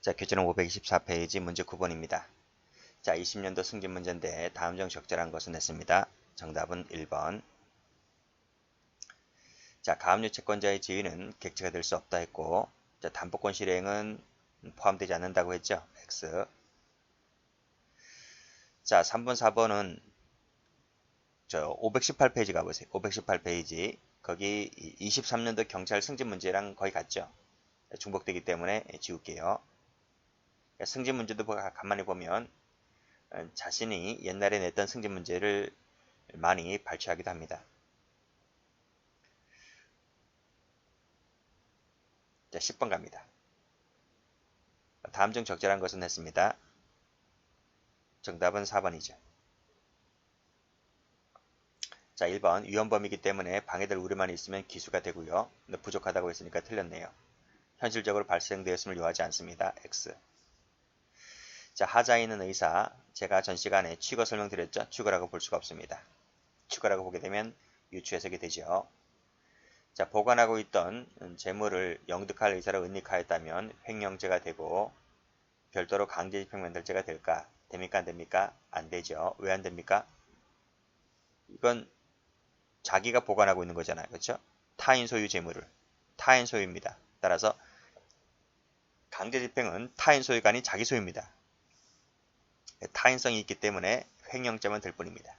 자, 교재는 524페이지 문제 9번입니다. 자, 20년도 승진 문제인데 다음 중 적절한 것은 했습니다. 정답은 1번. 자, 가압류 채권자의 지위는 객체가 될 수 없다 했고, 자, 담보권 실행은 포함되지 않는다고 했죠. X. 자, 3번, 4번은 저 518페이지 가보세요. 518페이지. 거기 23년도 경찰 승진 문제랑 거의 같죠. 중복되기 때문에 지울게요. 승진 문제도 가만히 보면 자신이 옛날에 냈던 승진 문제를 많이 발췌하기도 합니다. 자, 10번 갑니다. 다음 중 적절한 것은 했습니다. 정답은 4번이죠. 자, 1번 위헌범이기 때문에 방해될 우려만 있으면 기수가 되고요. 근데 부족하다고 했으니까 틀렸네요. 현실적으로 발생되었음을 요하지 않습니다. X. 자, 하자에 있는 의사, 제가 전 시간에 취거 설명드렸죠. 취거라고 볼 수가 없습니다. 취거라고 보게 되면 유추해석이 되죠. 자, 보관하고 있던 재물을 영득할 의사로 은닉하였다면 횡령죄가 되고 별도로 강제집행면탈죄가 될까? 됩니까? 안 됩니까? 안 되죠. 왜 안 됩니까? 이건 자기가 보관하고 있는 거잖아요. 그렇죠? 타인 소유 재물을. 타인 소유입니다. 따라서 강제집행은 타인 소유가 아닌 자기 소유입니다. 타인성이 있기 때문에 횡령죄만 될 뿐입니다.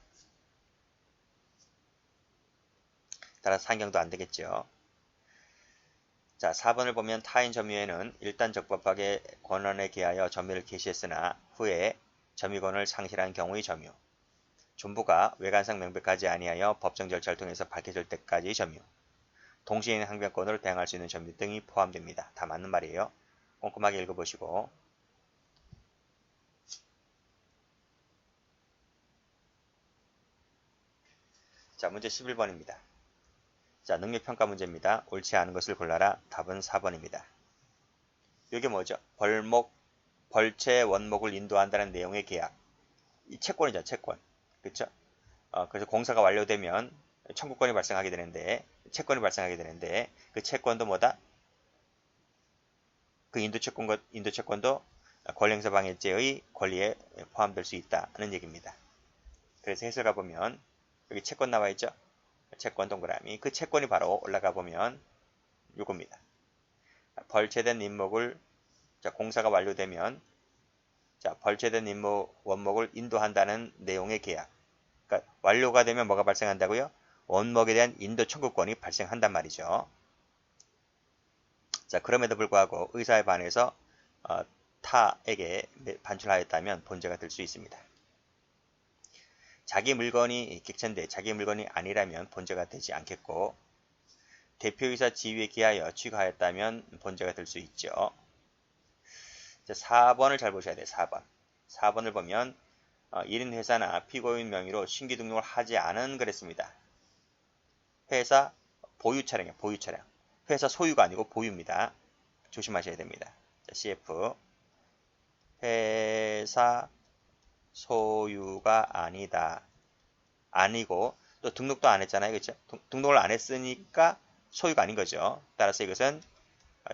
따라서 상경도 안 되겠죠. 자, 4번을 보면 타인 점유에는 일단 적법하게 권한에 기하여 점유를 개시했으나 후에 점유권을 상실한 경우의 점유. 존부가 외관상 명백하지 아니하여 법정 절차를 통해서 밝혀질 때까지의 점유. 동시에 항변권으로 대항할 수 있는 점유 등이 포함됩니다. 다 맞는 말이에요. 꼼꼼하게 읽어보시고. 자, 문제 11번입니다. 자, 능력평가 문제입니다. 옳지 않은 것을 골라라. 답은 4번입니다. 이게 뭐죠? 벌채 원목을 인도한다는 내용의 계약. 이 채권이죠, 채권. 그쵸? 그래서 공사가 완료되면 청구권이 발생하게 되는데, 채권이 발생하게 되는데, 그 채권도 뭐다? 그 인도채권도 권리행사 방해죄의 권리에 포함될 수 있다는 얘기입니다. 그래서 해설 가보면, 여기 채권 나와 있죠? 채권 동그라미. 그 채권이 바로 올라가 보면 요겁니다. 벌채된 임목을, 자, 공사가 완료되면, 자, 벌채된 원목을 인도한다는 내용의 계약. 그러니까 완료가 되면 뭐가 발생한다고요? 원목에 대한 인도 청구권이 발생한단 말이죠. 자, 그럼에도 불구하고 의사에 반해서 타에게 반출하였다면 본죄가 될 수 있습니다. 자기 물건이 객체인데 자기 물건이 아니라면 본죄가 되지 않겠고, 대표이사 지위에 기하여 취하였다면 본죄가 될 수 있죠. 자, 4번을 잘 보셔야 돼요. 4번. 4번을 보면 1인 회사나 피고인 명의로 신규 등록을 하지 않은 그랬습니다. 회사 보유 차량이에요. 보유 차량. 회사 소유가 아니고 보유입니다. 조심하셔야 됩니다. 자, CF. 회사 소유가 아니다. 아니고 또 등록도 안 했잖아요. 그렇죠? 등록을 안 했으니까 소유가 아닌 거죠. 따라서 이것은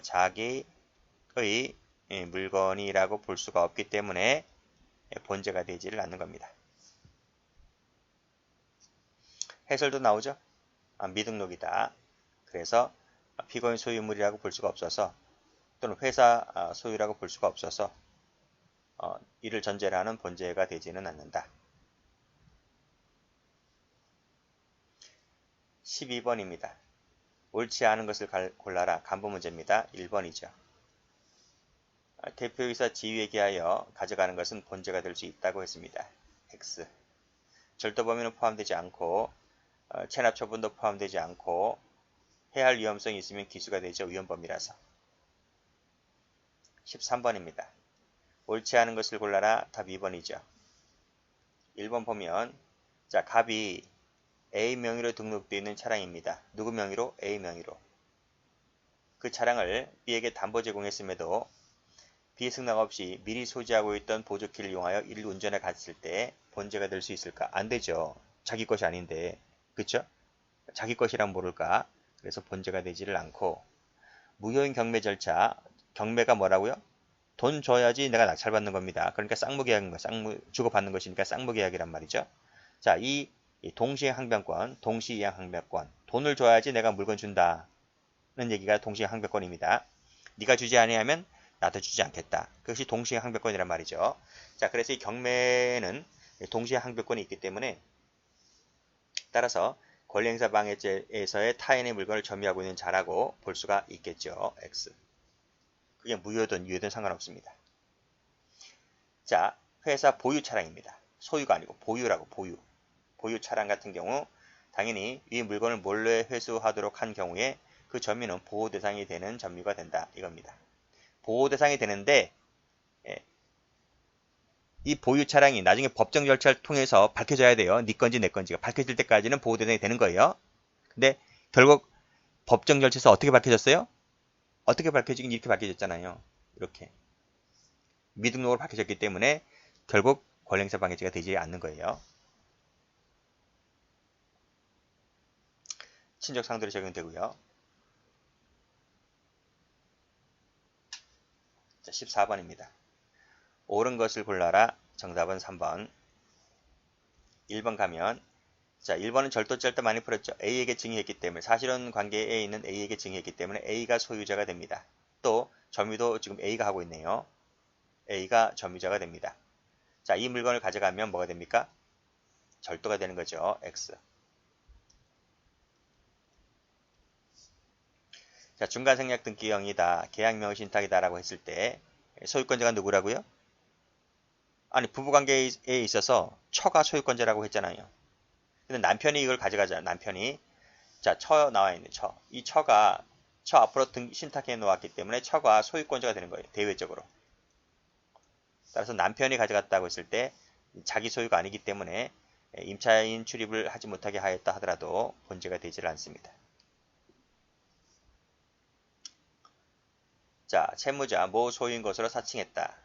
자기의 물건이라고 볼 수가 없기 때문에 본죄가 되지를 않는 겁니다. 해설도 나오죠. 미등록이다. 그래서 피고인 소유물이라고 볼 수가 없어서, 또는 회사 소유라고 볼 수가 없어서 이를 전제로 하는 본죄가 되지는 않는다. 12번입니다. 옳지 않은 것을 골라라. 간부 문제입니다. 1번이죠. 대표이사 지위에 기하여 가져가는 것은 본죄가 될 수 있다고 했습니다. X. 절도범위는 포함되지 않고 체납 처분도 포함되지 않고 해할 위험성이 있으면 기수가 되죠. 위헌범이라서. 13번입니다. 옳지 않은 것을 골라라. 답 2번이죠. 1번 보면, 자, 갑이 A 명의로 등록되어 있는 차량입니다. 누구 명의로? A 명의로. 그 차량을 B에게 담보 제공했음에도 B 승낙 없이 미리 소지하고 있던 보조키를 이용하여 이를 운전해 갔을 때 본죄가 될 수 있을까? 안 되죠. 자기 것이 아닌데. 그쵸? 자기 것이란 모를까? 그래서 본죄가 되지를 않고, 무효인 경매 절차, 경매가 뭐라고요? 돈 줘야지 내가 낙찰받는 겁니다. 그러니까 쌍무계약인 거, 주고받는 것이니까 쌍무계약이란 말이죠. 자, 이 동시행항변권, 동시이행항변권, 돈을 줘야지 내가 물건 준다는 얘기가 동시행항변권입니다. 네가 주지 아니하면 나도 주지 않겠다. 그것이 동시행항변권이란 말이죠. 자, 그래서 이 경매는 동시행항변권이 있기 때문에 따라서 권리행사 방해죄에서의 타인의 물건을 점유하고 있는 자라고 볼 수가 있겠죠. X. 그게 무효든 유효든 상관없습니다. 자, 회사 보유 차량입니다. 소유가 아니고 보유라고 보유. 보유 차량 같은 경우 당연히 이 물건을 몰래 회수하도록 한 경우에 그 점유는 보호 대상이 되는 점유가 된다. 이겁니다. 보호 대상이 되는데 이 보유 차량이 나중에 법정 절차를 통해서 밝혀져야 돼요. 네 건지 내 건지가 밝혀질 때까지는 보호 대상이 되는 거예요. 근데 결국 법정 절차에서 어떻게 밝혀졌어요? 어떻게 밝혀지긴 이렇게 밝혀졌잖아요. 이렇게 미등록으로 밝혀졌기 때문에 결국 권리행사 방해죄가 되지 않는 거예요. 친족 상도로 적용되고요. 자, 14번입니다. 옳은 것을 골라라. 정답은 3번. 1번 가면 자, 1번은 절도죄를 많이 풀었죠. A에게 증여했기 때문에 사실혼 관계에 있는 A에게 증여했기 때문에 A가 소유자가 됩니다. 또 점유도 지금 A가 하고 있네요. A가 점유자가 됩니다. 자, 이 물건을 가져가면 뭐가 됩니까? 절도가 되는 거죠. X. 자, 중간생략 등기형이다. 계약명의 신탁이다라고 했을 때 소유권자가 누구라고요? 아니, 부부관계에 있어서 처가 소유권자라고 했잖아요. 근데 남편이 이걸 가져가잖아요. 남편이. 자, 처 나와 있는 처. 이 처가 처 앞으로 신탁해 놓았기 때문에 처가 소유권자가 되는 거예요. 대외적으로. 따라서 남편이 가져갔다고 했을 때 자기 소유가 아니기 때문에 임차인 출입을 하지 못하게 하였다 하더라도 본죄가 되질 않습니다. 자, 채무자 모 소유인 것으로 사칭했다.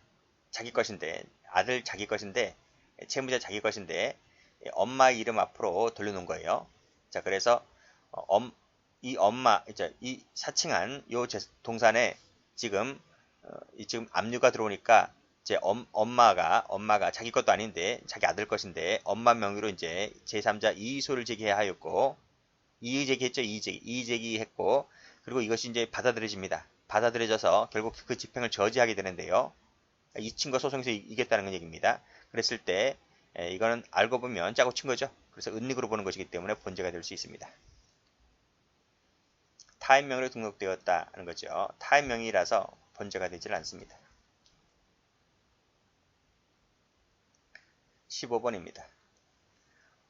자기 것인데, 아들 자기 것인데, 채무자 자기 것인데 엄마 이름 앞으로 돌려놓은 거예요. 자, 그래서 이 엄마, 이제 이 사칭한 요 동산에 지금 지금 압류가 들어오니까 이제 엄마가 자기 것도 아닌데 자기 아들 것인데 엄마 명의로 이제 제3자 이의소를 제기하였고 이의 제기했죠. 이의 제기했고 그리고 이것이 이제 받아들여집니다. 받아들여져서 결국 그 집행을 저지하게 되는데요. 이 친구가 소송에서 이겼다는 얘기입니다. 그랬을 때 이거는 알고 보면 짜고 친 거죠. 그래서 은닉으로 보는 것이기 때문에 본죄가 될 수 있습니다. 타인 명의로 등록되었다는 거죠. 타인 명의라서 본죄가 되질 않습니다. 15번입니다.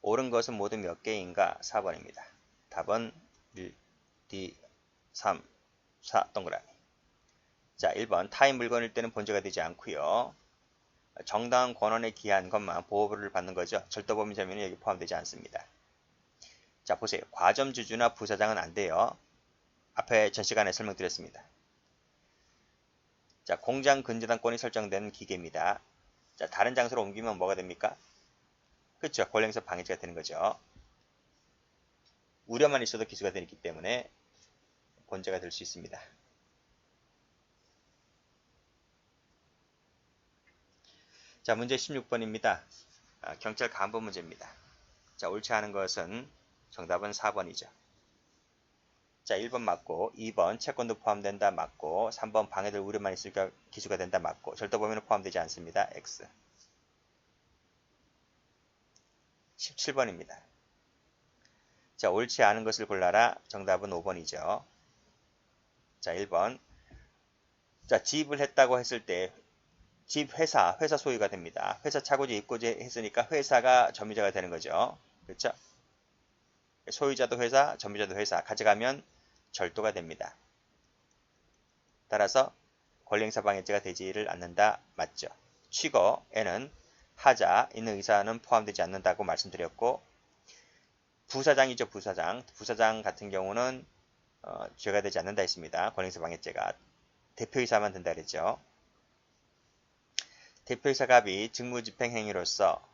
옳은 것은 모두 몇 개인가? 4번입니다. 답은 1, 2, 3, 4 동그라미. 자, 1번 타인 물건일 때는 본죄가 되지 않고요. 정당한 권한에 기한 것만 보호를 받는 거죠. 절도범위 점유는 여기 포함되지 않습니다. 자, 보세요. 과점주주나 부사장은 안 돼요. 앞에 전 시간에 설명드렸습니다. 자, 공장 근저당권이 설정된 기계입니다. 자, 다른 장소로 옮기면 뭐가 됩니까? 그렇죠. 권리행사 방해죄가 되는 거죠. 우려만 있어도 기수가 되기 때문에 본죄가 될 수 있습니다. 자, 문제 16번입니다. 경찰 간부 문제입니다. 자, 옳지 않은 것은 정답은 4번이죠. 자, 1번 맞고 2번 채권도 포함된다 맞고 3번 방해될 우려만 있으니까 기수가 된다 맞고 절도범위는 포함되지 않습니다. X. 17번입니다. 자, 옳지 않은 것을 골라라. 정답은 5번이죠. 자, 1번. 자, 지입을 했다고 했을 때 집 회사 소유가 됩니다. 회사 차고지 입고지 했으니까 회사가 점유자가 되는 거죠. 그렇죠? 소유자도 회사, 점유자도 회사 가져가면 절도가 됩니다. 따라서 권리행사 방해죄가 되지를 않는다. 맞죠? 취거에는 하자 있는 의사는 포함되지 않는다고 말씀드렸고 부사장이죠. 부사장 같은 경우는 죄가 되지 않는다 했습니다. 권리행사 방해죄가 대표이사만 된다 그랬죠. 대표이사 갑이 직무집행행위로서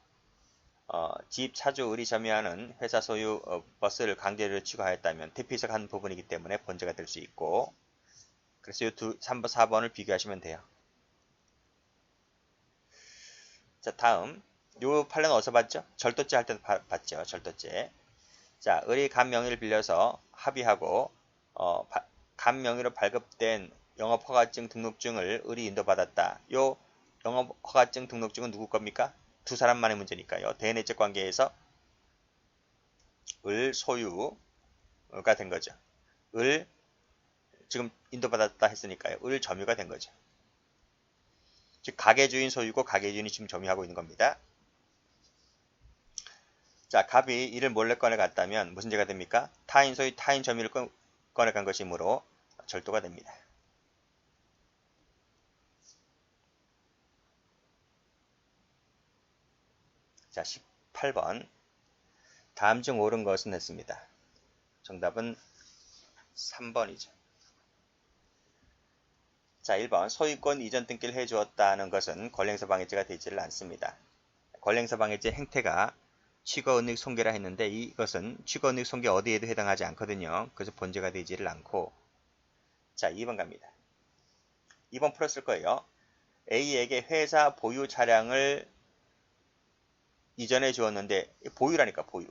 집 차주 의리 점유하는 회사 소유 버스를 강제로 취거하였다면 대표이사가 한 부분이기 때문에 본죄가 될 수 있고 그래서 이 3번, 4번을 비교하시면 돼요. 자, 다음. 요 판례는 어디서 봤죠? 절도죄 할 때도 봤죠. 절도죄. 자, 을이 간 명의를 빌려서 합의하고 간 명의로 발급된 영업허가증 등록증을 을이 인도받았다. 요 영업허가증 등록증은 누구 겁니까? 두 사람만의 문제니까요. 대내적 관계에서 을 소유가 된 거죠. 을 지금 인도받았다 했으니까요. 을 점유가 된 거죠. 즉 가계주인 소유고 가계주인이 지금 점유하고 있는 겁니다. 자, 갑이 이를 몰래 꺼내갔다면 무슨 죄가 됩니까? 타인 소유 타인 점유를 꺼내간 것이므로 절도가 됩니다. 자, 18번. 다음 중 옳은 것은 했습니다. 정답은 3번이죠. 자, 1번. 소유권 이전 등기를 해주었다는 것은 권리행사 방해죄가 되지를 않습니다. 권리행사 방해죄 행태가 취거은닉 손괴라 했는데 이것은 취거은닉 손괴 어디에도 해당하지 않거든요. 그래서 본죄가 되지를 않고. 자, 2번 갑니다. 2번 풀었을 거예요. A에게 회사 보유 차량을 이전해 주었는데 보유라니까 보유.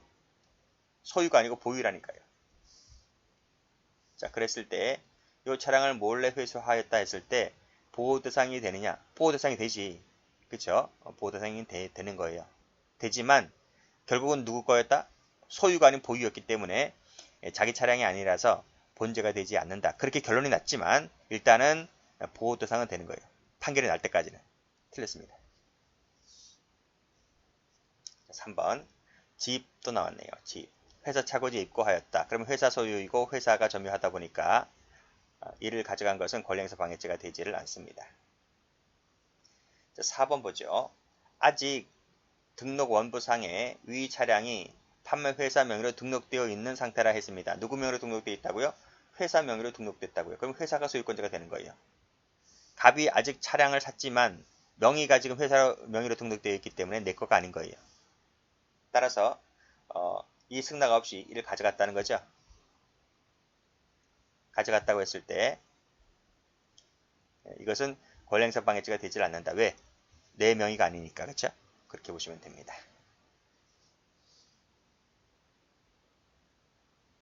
소유가 아니고 보유라니까요. 자, 그랬을 때 이 차량을 몰래 회수하였다 했을 때 보호대상이 되느냐? 보호대상이 되지. 그쵸? 보호대상이 되는 거예요. 되지만 결국은 누구 거였다? 소유가 아닌 보유였기 때문에 자기 차량이 아니라서 본죄가 되지 않는다. 그렇게 결론이 났지만 일단은 보호대상은 되는 거예요. 판결이 날 때까지는. 틀렸습니다. 3번. 지입도 나왔네요. 지입. 회사 차고지에 입고하였다. 그러면 회사 소유이고 회사가 점유하다 보니까 이를 가져간 것은 권리행사 방해죄가 되지를 않습니다. 자, 4번 보죠. 아직 등록 원부상에 위 차량이 판매 회사 명의로 등록되어 있는 상태라 했습니다. 누구 명의로 등록되어 있다고요? 회사 명의로 등록됐다고요. 그럼 회사가 소유권자가 되는 거예요. 갑이 아직 차량을 샀지만 명의가 지금 회사 명의로 등록되어 있기 때문에 내 거가 아닌 거예요. 따라서 이 승낙 없이 이를 가져갔다는 거죠. 가져갔다고 했을 때 이것은 권리행사 방해죄가 되질 않는다. 왜? 내 명의가 아니니까. 그렇죠? 그렇게 보시면 됩니다.